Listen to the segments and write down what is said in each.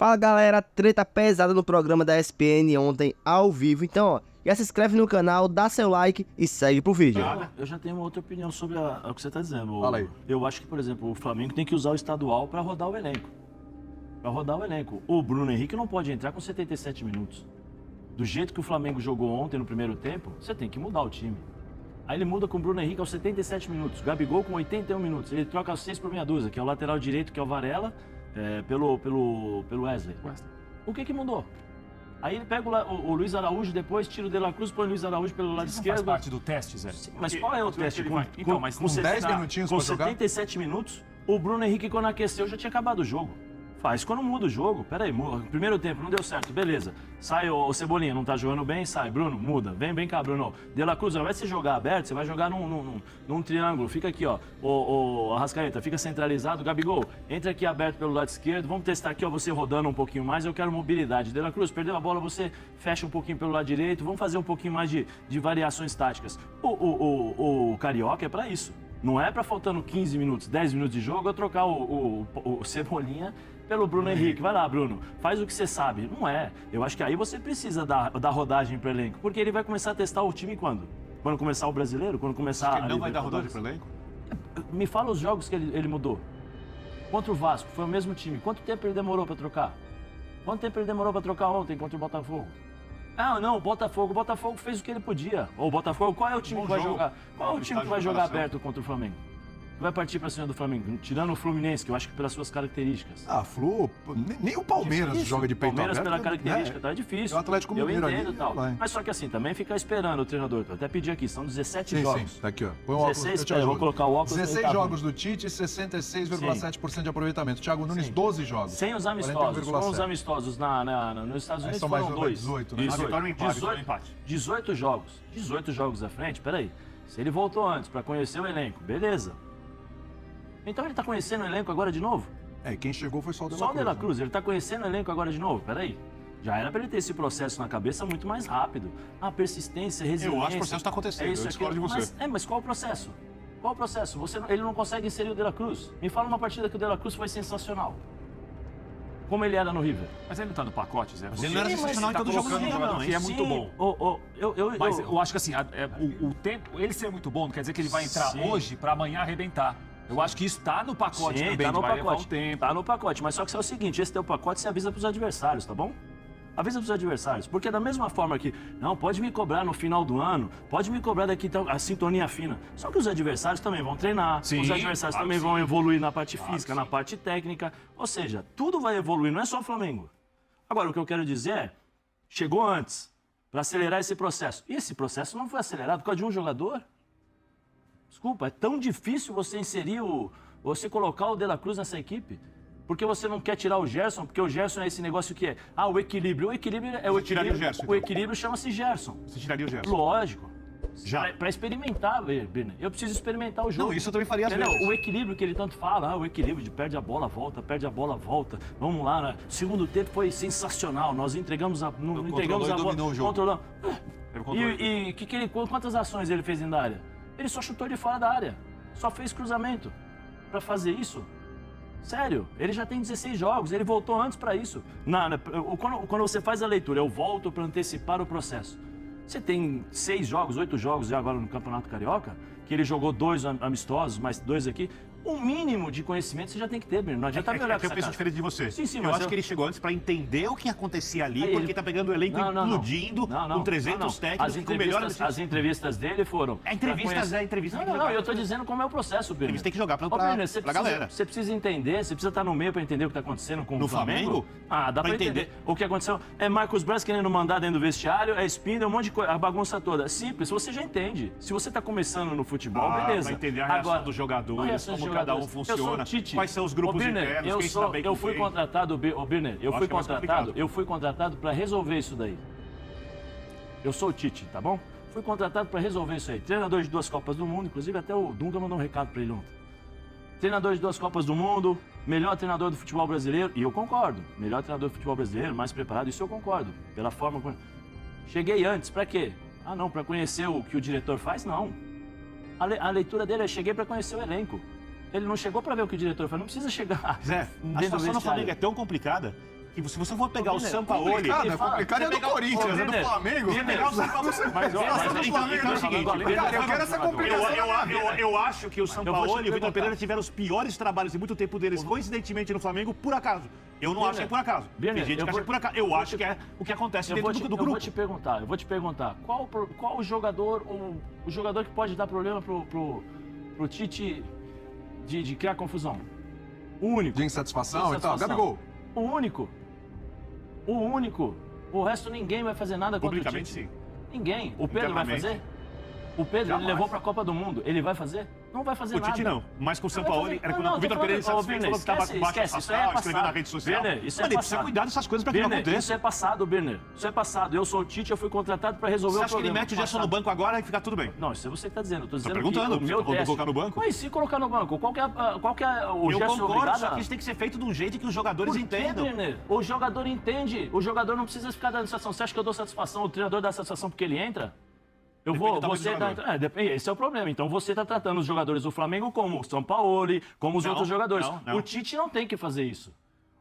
Fala galera, treta pesada no programa da ESPN ontem ao vivo. Então, ó, já se inscreve no canal, dá seu like e segue pro vídeo. Eu já tenho uma outra opinião sobre o que você está dizendo. Fala aí. Eu acho que, por exemplo, o Flamengo tem que usar o estadual para rodar o elenco. O Bruno Henrique não pode entrar com 77 minutos. Do jeito que o Flamengo jogou ontem no primeiro tempo, você tem que mudar o time. Aí ele muda com o Bruno Henrique aos 77 minutos, Gabigol com 81 minutos. Ele troca 6 por meia dúzia, que é o lateral direito, que é o Varela, pelo Wesley. O que mudou? Aí ele pega o Luiz Araújo, depois tira o De La Cruz, põe o Luiz Araújo pelo lado esquerdo. Faz parte do teste, Zé. Sim, mas qual é o teste? Então, mas com 10 minutinhos com pra jogar? 77 minutos, o Bruno Henrique, quando aqueceu, já tinha acabado o jogo. Faz quando muda o jogo. Peraí, primeiro tempo, não deu certo, beleza. Sai o Cebolinha, não tá jogando bem, sai. Bruno, muda. Vem cá, Bruno. De La Cruz, ao invés de você jogar aberto, você vai jogar num triângulo. Fica aqui, ó. O Arrascaeta, fica centralizado. Gabigol, entra aqui aberto pelo lado esquerdo. Vamos testar aqui, ó, você rodando um pouquinho mais. Eu quero mobilidade. De La Cruz, perdeu a bola, você fecha um pouquinho pelo lado direito. Vamos fazer um pouquinho mais de variações táticas. O Carioca é pra isso. Não é pra faltando 15 minutos, 10 minutos de jogo, eu trocar o Cebolinha pelo Bruno Henrique. Vai lá, Bruno, faz o que você sabe. Não é. Eu acho que aí você precisa dar rodagem pro elenco. Porque ele vai começar a testar o time quando? Quando começar o Brasileiro? Quando começar Ele não vai dar rodagem pro elenco? Me fala os jogos que ele mudou. Contra o Vasco, foi o mesmo time. Quanto tempo ele demorou pra trocar? Quanto tempo ele demorou pra trocar ontem contra o Botafogo? Ah, não, o Botafogo fez o que ele podia. Ou o Botafogo, qual é o time que vai jogar? Qual é o time que vai jogar aberto contra o Flamengo? Que vai partir pra cima do Flamengo? Tirando o Fluminense, que eu acho que pelas suas características. Ah, Flu, nem o Palmeiras Difícil. joga de peito Palmeiras aberto. pela característica, tá difícil. É o Atlético Mineiro eu entendo ali, e tal. vai. Mas só que assim, também fica esperando o treinador. Eu até pedi aqui, são 17 Sim, jogos. sim, tá aqui, ó. Põe o óculos, 16, eu te ajudo. vou colocar o óculos. 16 tá bom. jogos do Tite, 66,7% de aproveitamento. Thiago Nunes, 12 jogos. Sem os amistosos. 41,7. Com os amistosos nos Estados Aí Unidos são mais foram 2. 18, né? 18 jogos. 18 jogos à frente, peraí. Se ele voltou antes pra conhecer o elenco, beleza. Então ele tá conhecendo o elenco agora de novo? É, quem chegou foi só o De La Só o Cruz. De La né? Cruz, ele tá conhecendo o elenco agora de novo? Peraí. Já era pra ele ter esse processo na cabeça muito mais rápido. A persistência, resiliência... Eu acho que o processo tá acontecendo, eu discordo de você. Mas qual o processo? Qual o processo? Ele não consegue inserir o De La Cruz. Me fala uma partida que o De La Cruz foi sensacional. Como ele era no River. Mas ele não tá no pacote, Zé. Mas ele Você não era tá sensacional em todo colocando jogo, um não, jogador não, que é sim. muito bom. Mas eu acho que assim, o tempo, ele ser muito bom, não quer dizer que ele vai entrar Sim. hoje pra amanhã arrebentar. Eu acho que isso tá no pacote Sim, também, tá no vai levar pacote. um tempo. Tá no pacote, mas só que é o seguinte, esse teu pacote você avisa pros adversários, tá bom? Avisa pros adversários, porque da mesma forma que, não, pode me cobrar no final do ano, pode me cobrar daqui a sintonia fina. Só que os adversários também vão treinar, Sim, os adversários claro também que vão sim. evoluir na parte Claro física, que na sim. parte técnica, ou seja, tudo vai evoluir, não é só o Flamengo. Agora, o que eu quero dizer é, chegou antes, para acelerar esse processo. E esse processo não foi acelerado por causa de um jogador? Desculpa, é tão difícil você você colocar o De La Cruz nessa equipe? Porque você não quer tirar o Gerson, porque o Gerson é esse negócio que é, o equilíbrio. O equilíbrio é o Você tiraria equilíbrio. o Gerson, O então? equilíbrio chama-se Gerson. Você tiraria o Gerson? Lógico. Já. Pra experimentar, Birner. Eu preciso experimentar o jogo. Não, isso eu também faria às Entendeu? vezes. O equilíbrio que ele tanto fala, o equilíbrio de perde a bola, volta, perde a bola, volta. Vamos lá, né? Segundo tempo foi sensacional. Nós entregamos a bola. dominou o jogo. Controlamos. Teve controle. E quantas ações ele fez dentro da área? Ele só chutou de fora da área. Só fez cruzamento. Pra fazer isso? Sério, ele já tem 16 jogos, ele voltou antes pra isso. Quando você faz a leitura, eu volto pra antecipar o processo. Você tem 6 jogos, 8 jogos já agora no Campeonato Carioca, que ele jogou 2 amistosos, mais 2 aqui. Um mínimo de conhecimento você já tem que ter, Bruno. Não adianta me olhar com Eu essa penso cara. diferente de você. Sim, eu mas acho que ele chegou antes pra entender o que acontecia ali, Aí porque ele- tá pegando o elenco explodindo, com 300 técnicos, com o melhor... As entrevistas dele foram... É entrevista, é entrevista. Não, eu tô dizendo como é o processo, Birner. Eles têm que jogar pra você galera. Você precisa entender, você precisa estar no meio pra entender o que tá acontecendo com No o Flamengo. Flamengo? Dá pra entender. O que aconteceu é Marcos Braz querendo mandar dentro do vestiário, é Spindle, um monte de coisa, a bagunça toda. Simples, você já entende. Se você tá começando no futebol, beleza. Pra entender a reação Agora, dos a jogadores, reação como dos cada um jogadores. Eu sou funciona, o Tite. quais são os grupos Ô, Birner, internos, quem se dá bem com eu fui quem. contratado, Birner, eu acho fui que é mais complicado. contratado para resolver isso daí. Eu sou o Tite, tá bom? Fui contratado para resolver isso aí. Treinador de 2 Copas do Mundo, inclusive até o Dunga mandou um recado para ele ontem. Treinador de 2 Copas do Mundo, melhor treinador do futebol brasileiro, e eu concordo. Melhor treinador do futebol brasileiro, mais preparado, isso eu concordo. Pela forma como... Cheguei antes, para quê? Não, para conhecer o que o diretor faz? Não. A leitura dele é cheguei para conhecer o elenco. Ele não chegou para ver o que o diretor faz, não precisa chegar. Zé, a dentro do situação no vestiário. Flamengo é tão complicada que se você for pegar o Sampaoli... É complicado, é do Corinthians, é do Flamengo. Se pegar o Sampaoli... Mas é o seguinte, cara, eu quero essa complicação. eu acho que o Sampaoli e o Vitor Pereira tiveram os piores trabalhos em muito tempo deles, coincidentemente no Flamengo, por acaso. Eu não acho que é por acaso. Tem gente que acha que é por acaso. Eu acho que é o que acontece dentro do grupo. Eu vou te perguntar, qual o jogador que pode dar problema pro Tite de criar confusão? O único. De insatisfação e tal. Gabigol. O único. O resto ninguém vai fazer nada contra o Tite. Publicamente, sim. Ninguém. O Pedro vai fazer? O Pedro, ele levou pra Copa do Mundo. Ele vai fazer? Não vai fazer nada. O Tite não. Mas com o Sampaoli, era quando o Vitor Pereira falou que estava com baixo astral, escrevendo na rede social. Birner, isso é passado. Precisa cuidar dessas coisas pra que não aconteça. Isso é passado, Birner. Isso é passado. Eu sou o Tite, eu fui contratado pra resolver o problema. Você acha que ele mete o Gerson no banco agora e fica tudo bem? Não, isso você que tá dizendo. Eu tô dizendo perguntando, que o meu teste... colocar no banco? Mas se colocar no banco, qual que é o Gerson concordo, obrigado? Só que isso tem que ser feito de um jeito que os jogadores entendam. Birner? O jogador entende. O jogador não precisa ficar dando satisfação. Você acha que eu dou satisfação? O treinador dá satisfação porque ele entra? Esse é o problema. Então você está tratando os jogadores do Flamengo como o Sampaoli, como os outros jogadores. Não. O Tite não tem que fazer isso.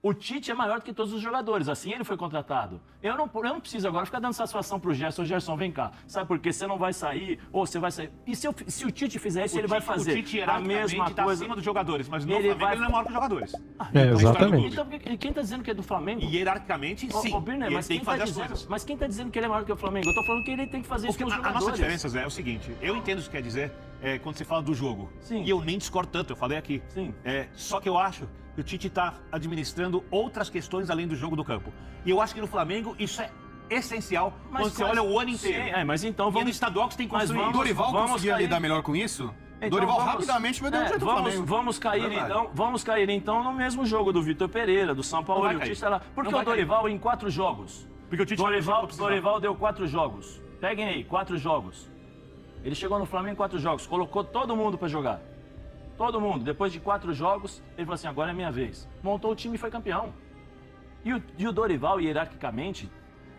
O Tite é maior do que todos os jogadores, assim ele foi contratado. Eu não preciso agora ficar dando satisfação pro Gerson. Gerson, vem cá. Sabe por quê? Você não vai sair, ou você vai sair. E se o Tite fizer isso, ele vai fazer o Tite, a mesma tá coisa. Acima dos jogadores, mas no Flamengo ele não é maior que os jogadores. Exatamente. Então, quem tá dizendo que é do Flamengo? E hierarquicamente, sim. Birner, ele tem que fazer as coisas. Mas quem tá dizendo que ele é maior que o Flamengo? Eu tô falando que ele tem que fazer isso com os jogadores. A nossa diferença, Zé, é o seguinte. Eu entendo o que quer dizer quando você fala do jogo. Sim. E eu nem discordo tanto, eu falei aqui. Sim. Só que eu acho que o Tite está administrando outras questões além do jogo do campo. E eu acho que no Flamengo isso é essencial quando você olha o ano inteiro. Sim, mas então vamos... E no estadual que você tem que construir. O Dorival conseguia lidar melhor com isso? Então, Dorival rapidamente vai dar um jeito no Flamengo. Vamos cair então no mesmo jogo do Vitor Pereira, do Sampaoli, o Tite lá. Porque o Dorival em 4 jogos. Porque o Tite Dorival deu 4 jogos. Peguem aí, 4 jogos. Ele chegou no Flamengo em 4 jogos, colocou todo mundo para jogar. Todo mundo. Depois de 4 jogos, ele falou assim, agora é minha vez. Montou o time e foi campeão. E o Dorival, hierarquicamente,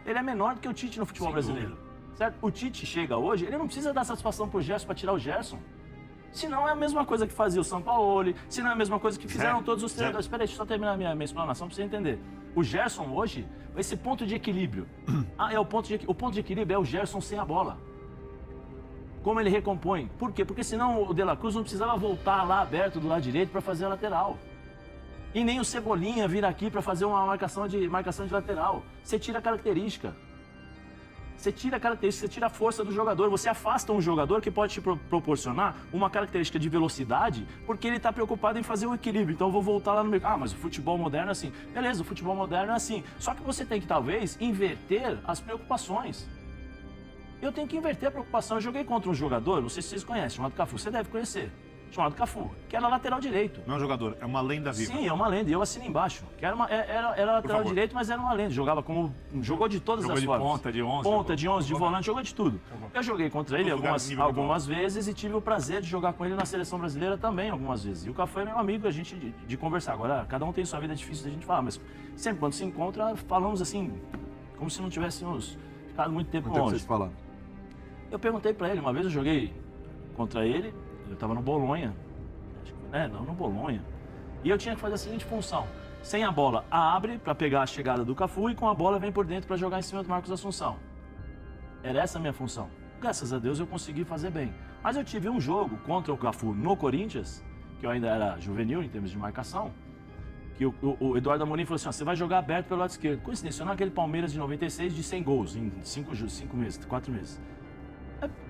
ele é menor do que o Tite no futebol brasileiro. Certo? O Tite chega hoje, ele não precisa dar satisfação pro Gerson para tirar o Gerson. Se não é a mesma coisa que fazia o Sampaoli, se não é a mesma coisa que fizeram todos os treinadores. Espera aí, deixa eu só terminar minha explanação para você entender. O Gerson hoje, esse ponto de equilíbrio. O ponto de equilíbrio é o Gerson sem a bola. Como ele recompõe. Por quê? Porque senão o De La Cruz não precisava voltar lá aberto do lado direito para fazer a lateral. E nem o Cebolinha vir aqui para fazer uma marcação de lateral. Você tira a característica. Você tira a força do jogador. Você afasta um jogador que pode te proporcionar uma característica de velocidade porque ele está preocupado em fazer o equilíbrio. Então eu vou voltar lá no meio. Mas o futebol moderno é assim. Beleza, o futebol moderno é assim. Só que você tem que, talvez, inverter as preocupações. Eu tenho que inverter a preocupação. Eu joguei contra um jogador, não sei se vocês conhecem, chamado Cafu. Você deve conhecer. Chamado Cafu, que era lateral direito. Não é um jogador, é uma lenda viva. Sim, é uma lenda. E eu assino embaixo. Que era lateral direito, mas era uma lenda. Jogou de todas as formas. Ponta, de 11. Ponta, de 11, de volante, jogou de tudo. Eu joguei contra ele algumas vezes e tive o prazer de jogar com ele na seleção brasileira também algumas vezes. E o Cafu é meu amigo, a gente de conversar. Agora, cada um tem sua vida, é difícil da gente falar, mas sempre quando se encontra, falamos assim, como se não tivéssemos ficado muito tempo longe. Vocês falando. Eu perguntei pra ele, uma vez eu joguei contra ele, eu tava no Bolonha, no Bolonha, e eu tinha que fazer a seguinte função: sem a bola, abre pra pegar a chegada do Cafu e com a bola vem por dentro pra jogar em cima do Marcos Assunção. Era essa a minha função. Graças a Deus eu consegui fazer bem. Mas eu tive um jogo contra o Cafu no Corinthians, que eu ainda era juvenil em termos de marcação, que o Eduardo Amorim falou assim, você vai jogar aberto pelo lado esquerdo. Coincidência, não é aquele Palmeiras de 96 de 100 gols em 4 meses.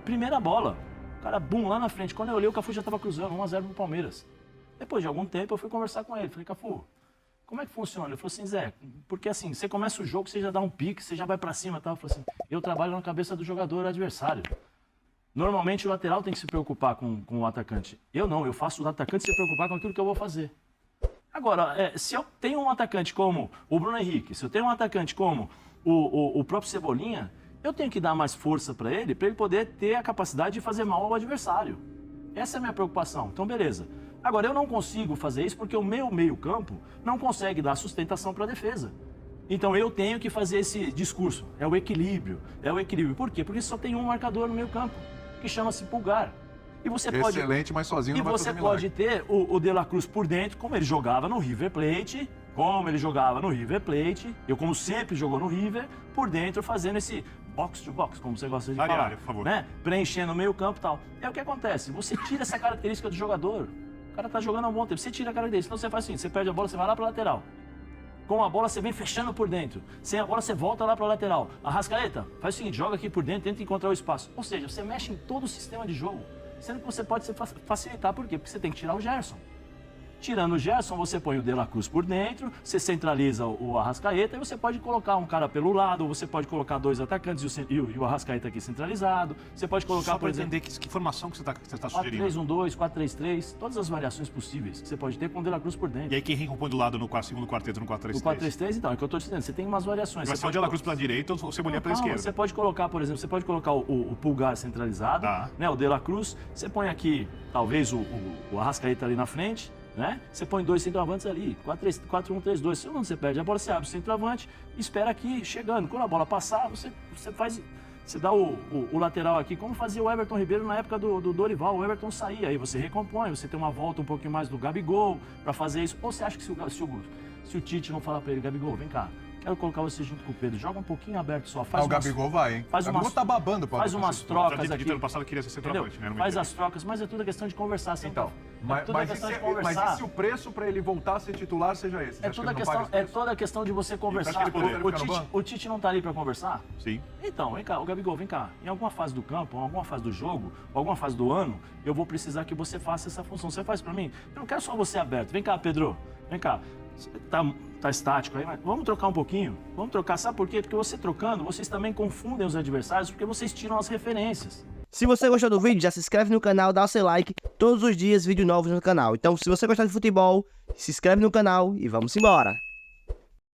Primeira bola, o cara, bum, lá na frente. Quando eu olhei, o Cafu já estava cruzando, 1-0 pro Palmeiras. Depois de algum tempo, eu fui conversar com ele. Falei, Cafu, como é que funciona? Ele falou assim, Zé, porque assim, você começa o jogo, você já dá um pique, você já vai pra cima e tal. Eu falei assim, eu trabalho na cabeça do jogador adversário. Normalmente o lateral tem que se preocupar com o atacante. Eu não, eu faço o atacante se preocupar com aquilo que eu vou fazer. Agora, se eu tenho um atacante como o Bruno Henrique, se eu tenho um atacante como o próprio Cebolinha, eu tenho que dar mais força para ele poder ter a capacidade de fazer mal ao adversário. Essa é a minha preocupação. Então, beleza. Agora, eu não consigo fazer isso porque o meu meio-campo não consegue dar sustentação para a defesa. Então, eu tenho que fazer esse discurso. É o equilíbrio. É o equilíbrio. Por quê? Porque só tem um marcador no meio-campo, que chama-se Pulgar. E você Excelente, mas sozinho não vai fazer milagre. E você pode ter o De La Cruz por dentro, como ele jogava no River Plate, como ele jogava no River Plate, eu como sempre jogou no River, por dentro fazendo esse box to box, como você gosta de falar, por favor. né? Preenchendo o meio campo e tal. É o que acontece, você tira essa característica do jogador. O cara tá jogando há um bom tempo, você tira a característica, então você faz assim, você perde a bola, você vai lá pra lateral. Com a bola você vem fechando por dentro. Sem a bola você volta lá para a lateral. Arrascaeta, faz o seguinte, joga aqui por dentro, tenta encontrar o espaço. Ou seja, você mexe em todo o sistema de jogo. Sendo que você pode facilitar, por quê? Porque você tem que tirar o Gerson. Tirando o Gerson, você põe o De La Cruz por dentro, você centraliza o Arrascaeta e você pode colocar um cara pelo lado, ou você pode colocar 2 atacantes e o Arrascaeta aqui centralizado. Você pode colocar, Só por para exemplo, entender que formação que você está sugerindo. 4-3-1-2, 4-3-3, todas as variações possíveis que você pode ter com o De La Cruz por dentro. E aí quem recompõe do lado no segundo quarteto no 4-3-3? O 4-3-3, então, é o que eu estou dizendo, você tem umas variações. Vai ser o De La Cruz para a direita ou o Cebolinha para a esquerda. Você pode colocar, por exemplo, você pode colocar o Pulgar centralizado, né, o De La Cruz, você põe aqui, talvez, o Arrascaeta ali na frente, né? Você põe 2 centroavantes ali, 4-1-3-2. Se você perde a bola, você abre o centroavante, espera aqui, chegando. Quando a bola passar, você dá o lateral aqui, como fazia o Everton Ribeiro na época do Dorival. O Everton saía, aí você recompõe, você tem uma volta um pouquinho mais do Gabigol para fazer isso. Ou você acha que se o Tite não falar para ele, Gabigol, vem cá, quero colocar você junto com o Pedro, joga um pouquinho aberto só. O Gabigol vai, hein? Faz o Gabigol tá babando. Faz umas trocas aqui. Ano passado queria ser centroavante, né? Faz as trocas, mas é tudo questão de conversar. Então, mas e se o preço para ele voltar a ser titular seja esse? É toda a questão de você conversar. O Tite não tá ali para conversar? Sim. Então, vem cá, o Gabigol, vem cá. Em alguma fase do campo, em alguma fase do jogo, alguma fase do ano, eu vou precisar que você faça essa função. Você faz para mim? Eu não quero só você aberto. Vem cá, Pedro. Vem cá. Tá estático aí, mas vamos trocar um pouquinho? Vamos trocar, sabe por quê? Porque você trocando, vocês também confundem os adversários, porque vocês tiram as referências. Se você gostou do vídeo, já se inscreve no canal, dá o seu like. Todos os dias, vídeos novos no canal. Então, se você gostar de futebol, se inscreve no canal e vamos embora.